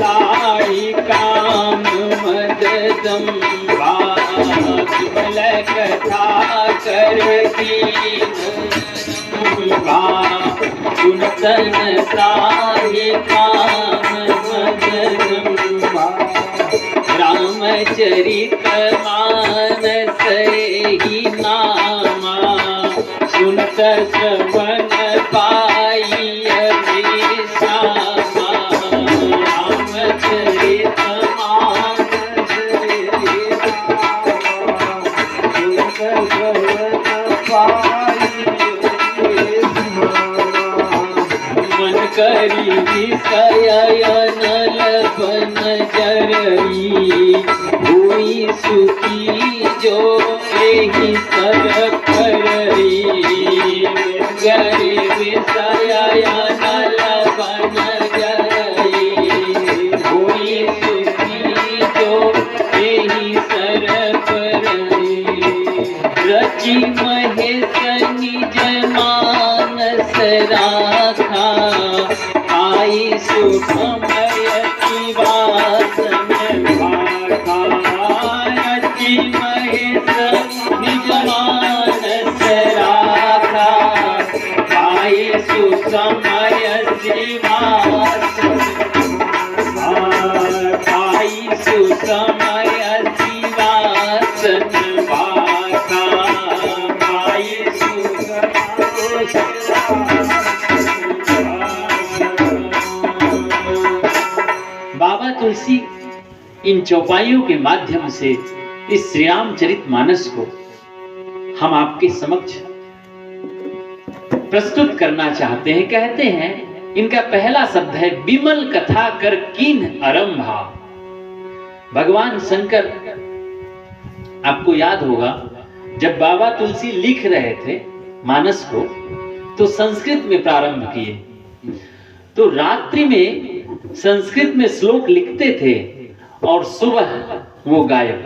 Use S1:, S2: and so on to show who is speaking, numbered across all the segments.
S1: साई काम मद संभाल कथा करती सुनतन साई काम मद रामचरित मानस ही नामा सुनत श्रवण पाई अभिषामा रामचरित मानस सुनत श्रवण पाई मन करी विषयन लबन जरई हुई सुखी जो एहि सर करई गरी विषयन लबन जरई हुई सुखी जो एहि सर करई रचि महेश निज मानस राखा आई सुखमय वासन भाखा रचि महेश निज मानस राखा आई सुखमय वासन आई सुखमय वासन भाखा आई बाबा तुलसी इन चौपाइयों के माध्यम से इस श्री रामचरित मानस को हम आपके समक्ष प्रस्तुत करना चाहते हैं। कहते हैं इनका पहला शब्द है विमल कथा कर कीन आरंभा। भगवान शंकर, आपको याद होगा जब बाबा तुलसी लिख रहे थे मानस को तो संस्कृत में प्रारंभ किए, तो रात्रि में संस्कृत में श्लोक लिखते थे और सुबह वो गायब।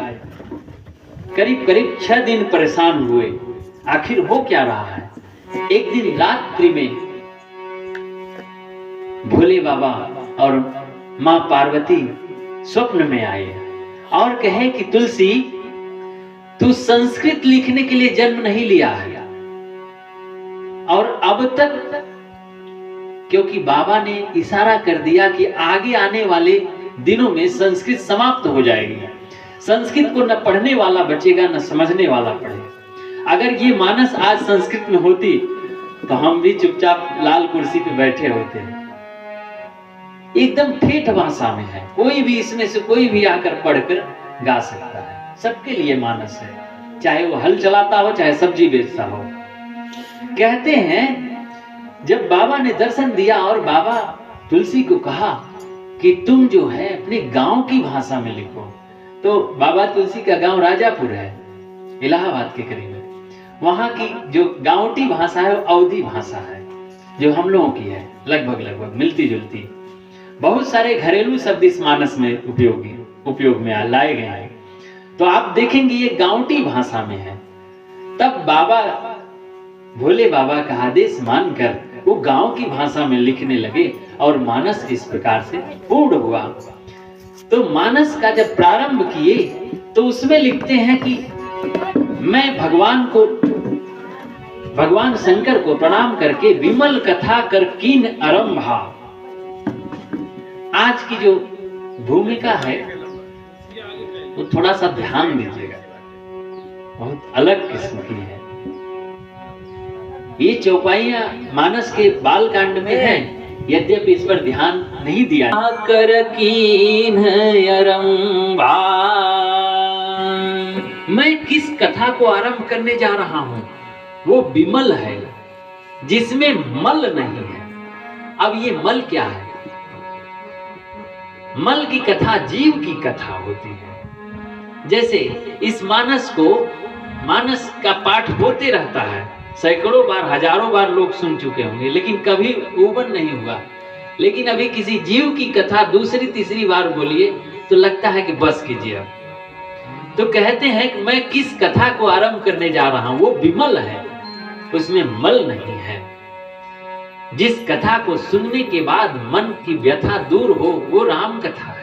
S1: करीब करीब 6 दिन परेशान हुए, आखिर हो क्या रहा है। एक दिन रात्रि में भोले बाबा और मां पार्वती स्वप्न में आए और कहे कि तुलसी, तू संस्कृत लिखने के लिए जन्म नहीं लिया है और अब तक, क्योंकि बाबा ने इशारा कर दिया कि आगे आने वाले दिनों में संस्कृत समाप्त हो जाएगी, संस्कृत को न पढ़ने वाला बचेगा न समझने वाला पढ़ेगा। अगर ये मानस आज संस्कृत में होती तो हम भी चुपचाप लाल कुर्सी पे बैठे होते हैं। एकदम ठेठ भाषा में है, कोई भी इसमें से कोई भी आकर पढ़कर गा सकता है। सबके लिए मानस है, चाहे वो हल चलाता हो चाहे सब्जी बेचता हो। कहते हैं जब बाबा ने दर्शन दिया और बाबा तुलसी को कहा कि तुम जो है अपने गांव की भाषा में लिखो, तो बाबा तुलसी का गांव राजापुर है, इलाहाबाद के करीब है। वहां की जो गांवटी भाषा है वो अवधी भाषा है, जो हम लोगों की है, लगभग मिलती जुलती। बहुत सारे घरेलू शब्द इस मानस में उपयोग में लाए गए हैं। तो आप देखेंगे ये गांवटी भाषा में है। तब बाबा, भोले बाबा का आदेश मानकर वो गांव की भाषा में लिखने लगे और मानस इस प्रकार से पूर्ण हुआ। तो मानस का जब प्रारंभ किए तो उसमें लिखते हैं कि मैं भगवान शंकर को प्रणाम करके विमल कथा कर कीन आरंभा। आज की जो भूमिका है वो थोड़ा सा ध्यान दीजिएगा, बहुत अलग किस्म की है। ये चौपाइयां मानस के बाल कांड में है, यद्यपि इस पर ध्यान नहीं दिया। कर कीन आरंभा, मैं किस कथा को आरंभ करने जा रहा हूं वो विमल है, जिसमें मल नहीं है। अब ये मल क्या है? मल की कथा जीव की कथा होती है। जैसे इस मानस का पाठ होते रहता है, सैकड़ों बार हजारों बार लोग सुन चुके होंगे, लेकिन कभी ओपन नहीं हुआ। लेकिन अभी किसी जीव की कथा दूसरी तीसरी बार बोलिए तो लगता है कि बस कीजिए। अब तो कहते हैं कि मैं किस कथा को आरंभ करने जा रहा हूं वो विमल है, उसमें मल नहीं है। जिस कथा को सुनने के बाद मन की व्यथा दूर हो वो राम कथा।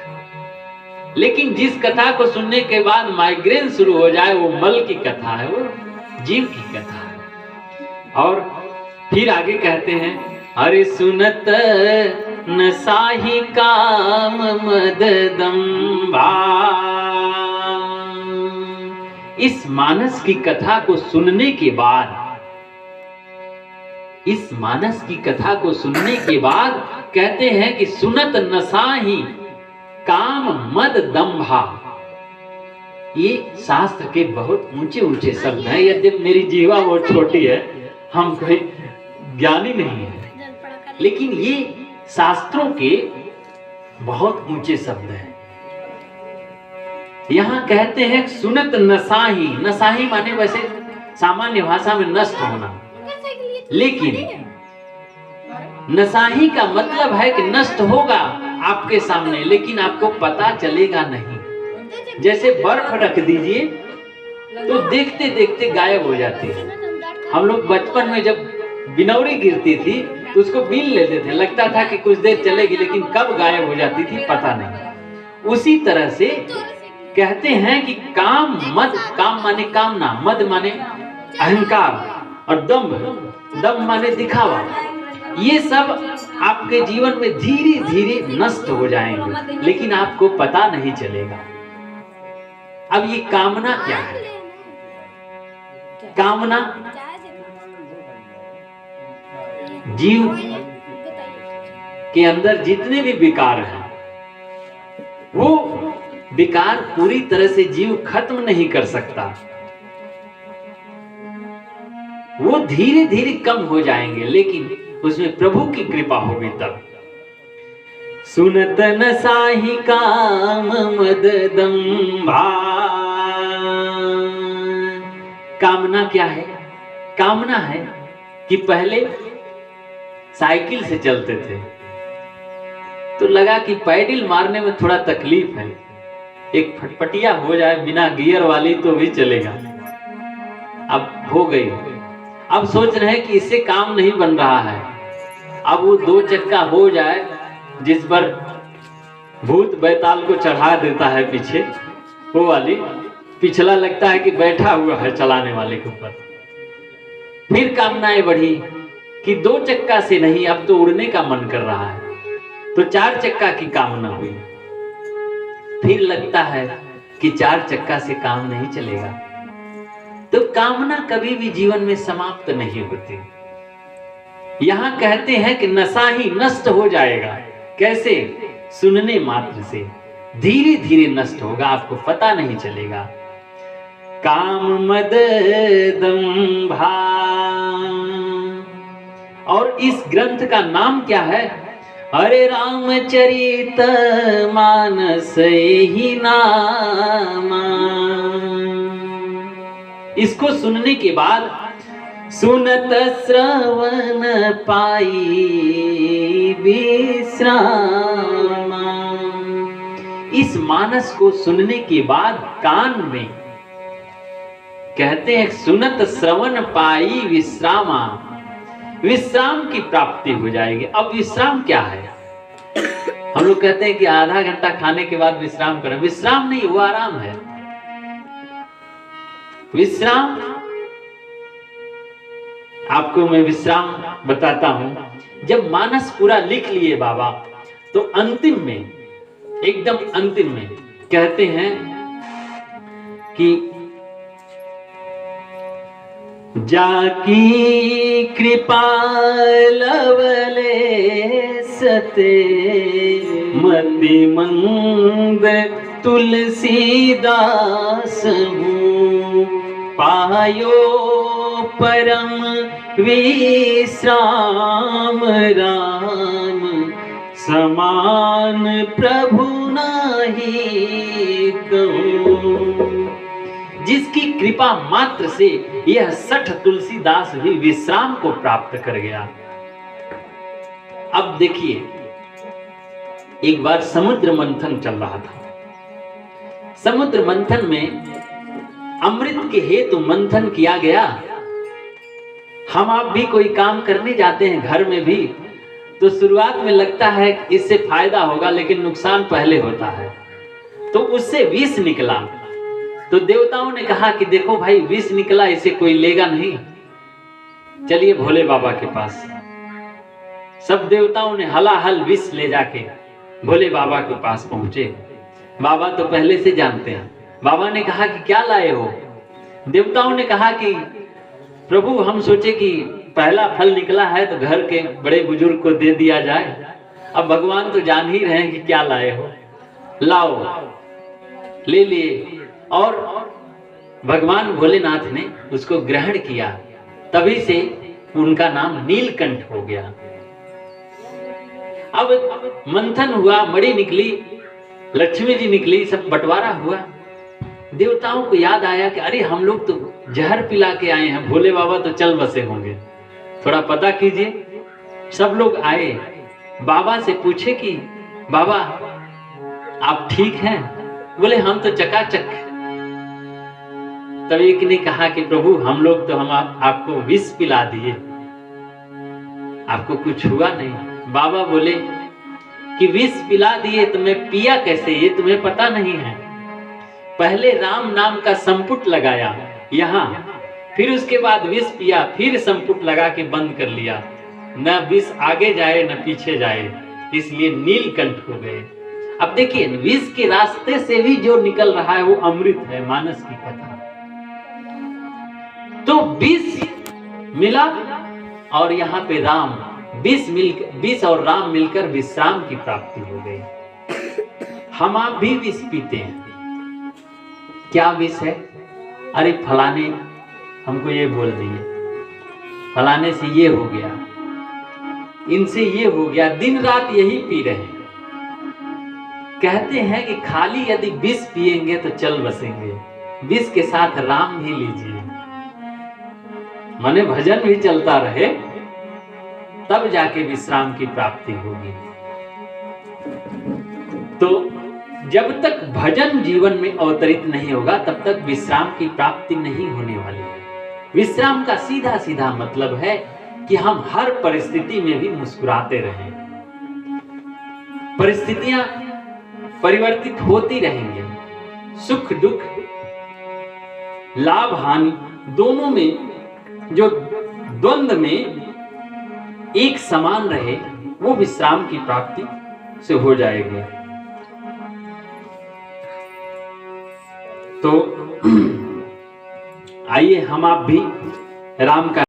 S1: लेकिन जिस कथा को सुनने के बाद माइग्रेन शुरू हो जाए वो मल की कथा है, वो जीव की कथा है। और फिर आगे कहते हैं, अरे सुनत न साही काम मद दंभा। इस मानस की कथा को सुनने के बाद, इस मानस की कथा को सुनने के बाद कहते हैं कि सुनत नसाही काम मद दंभा। ये शास्त्र के बहुत ऊंचे ऊंचे शब्द हैं। यद्यपि मेरी जीवा बहुत छोटी है, हम कोई ज्ञानी नहीं है, लेकिन ये शास्त्रों के बहुत ऊंचे शब्द हैं। यहां कहते हैं सुनत नसाही, नसाही माने वैसे सामान्य भाषा में नष्ट होना, लेकिन नसाही का मतलब है कि नष्ट होगा आपके सामने, लेकिन आपको पता चलेगा नहीं। जैसे बर्फ रख दीजिए तो देखते देखते गायब हो जाती है। हम लोग बचपन में जब बिनौरी गिरती थी तो उसको बीन लेते थे, लगता था कि कुछ देर चलेगी, लेकिन कब गायब हो जाती थी पता नहीं। उसी तरह से कहते हैं कि काम मद, काम माने कामना, मद माने अहंकार, और दम्भ, दम्भ माने दिखावा। ये सब आपके जीवन में धीरे धीरे नष्ट हो जाएंगे, लेकिन आपको पता नहीं चलेगा। अब ये कामना क्या है? कामना जीव के अंदर जितने भी विकार हैं, वो विकार पूरी तरह से जीव खत्म नहीं कर सकता, वो धीरे धीरे कम हो जाएंगे, लेकिन उसमें प्रभु की कृपा होगी तब। सुनत न साही काम मद दंभा। कामना क्या है? कामना है कि पहले साइकिल से चलते थे तो लगा कि पैडल मारने में थोड़ा तकलीफ है, एक फटफटिया हो जाए बिना गियर वाली तो भी चलेगा। अब हो गई, अब सोच रहे हैं कि इससे काम नहीं बन रहा है, अब वो 2 चक्का हो जाए जिस पर भूत बैताल को चढ़ा देता है पीछे, वो वाली, पिछला लगता है कि बैठा हुआ है चलाने वाले के ऊपर। फिर कामनाएं बढ़ी कि 2 चक्का से नहीं, अब तो उड़ने का मन कर रहा है, तो 4 चक्का की कामना हुई। फिर लगता है कि 4 चक्का से काम नहीं चलेगा। तो कामना कभी भी जीवन में समाप्त नहीं होती। यहां कहते हैं कि नशा ही नष्ट हो जाएगा। कैसे? सुनने मात्र से धीरे धीरे नष्ट होगा, आपको पता नहीं चलेगा। काम मद दंभा। और इस ग्रंथ का नाम क्या है? हरे रामचरित मानस ही नामा। इसको सुनने के बाद सुनत श्रवण पाई विश्रामा। इस मानस को सुनने के बाद कान में कहते हैं सुनत श्रवण पाई विश्रामा, विश्राम की प्राप्ति हो जाएगी। अब विश्राम क्या है? हम लोग कहते हैं कि आधा घंटा खाने के बाद विश्राम करें। विश्राम नहीं, वो आराम है। विश्राम, आपको मैं विश्राम बताता हूं। जब मानस पूरा लिख लिए बाबा, तो अंतिम में, एकदम अंतिम में कहते हैं कि जाकी कृपा लवले सते मति मंद तुलसीदास हूँ, पायो परम विश्राम राम समान प्रभु नहीं कहूँ। जिसकी कृपा मात्र से यह 60 तुलसीदास भी विश्राम को प्राप्त कर गया। अब देखिए, एक बार समुद्र मंथन चल रहा था। समुद्र मंथन में अमृत के हेतु मंथन किया गया। हम आप भी कोई काम करने जाते हैं घर में भी, तो शुरुआत में लगता है कि इससे फायदा होगा, लेकिन नुकसान पहले होता है। तो उससे विष निकला। तो देवताओं ने कहा कि देखो भाई विष निकला, इसे कोई लेगा नहीं, चलिए भोले बाबा के पास। सब देवताओं ने हलाहल विष ले जाके भोले बाबा के पास पहुंचे। बाबा तो पहले से जानते हैं। बाबा ने कहा कि क्या लाए हो? देवताओं ने कहा कि प्रभु हम सोचे कि पहला फल निकला है तो घर के बड़े बुजुर्ग को दे दिया जाए। अब भगवान तो जान ही रहे हैं कि क्या लाए हो, लाओ। ले लिए और भगवान भोलेनाथ ने उसको ग्रहण किया। तभी से उनका नाम नीलकंठ हो गया। अब मंथन हुआ, मणि निकली, लक्ष्मी जी निकली, सब बंटवारा हुआ। देवताओं को याद आया कि अरे हम लोग तो जहर पिला के आए हैं, भोले बाबा तो चल बसे होंगे, थोड़ा पता कीजिए। सब लोग आए, बाबा से पूछे कि बाबा आप ठीक हैं? बोले हम तो चकाचक। तब एक ने कहा कि प्रभु हम लोग तो आपको विष पिला दिए, आपको कुछ हुआ नहीं। बाबा बोले कि विष पिला दिए तो मैं पिया कैसे, ये तुम्हें पता नहीं है। पहले राम नाम का संपुट लगाया यहाँ, फिर उसके बाद विष पिया, फिर संपुट लगा के बंद कर लिया, न विष आगे जाए न पीछे जाए, इसलिए नीलकंठ हो गए। अब देखिए विष के रास्ते से भी जो निकल रहा है वो अमृत है, मानस की कथा। तो विष मिला और यहाँ पे राम, विष और राम मिलकर विश्राम की प्राप्ति हो गई। हम आप भी विष पीते हैं। क्या विष है? अरे फलाने हमको ये बोल दिए, फलाने से ये हो गया, इनसे ये हो गया, दिन रात यही पी रहे हैं। कहते हैं कि खाली यदि विष पिएंगे तो चल बसेंगे, विष के साथ राम भी लीजिए, माने भजन भी चलता रहे, तब जाके विश्राम की प्राप्ति होगी। तो जब तक भजन जीवन में अवतरित नहीं होगा तब तक विश्राम की प्राप्ति नहीं होने वाली है। विश्राम का सीधा सीधा मतलब है कि हम हर परिस्थिति में भी मुस्कुराते रहें। परिस्थितियां परिवर्तित होती रहेंगी, सुख दुख, लाभ हानि दोनों में जो द्वंद्व में एक समान रहे, वो विश्राम की प्राप्ति से हो जाएगी। तो आइए हम आप भी राम का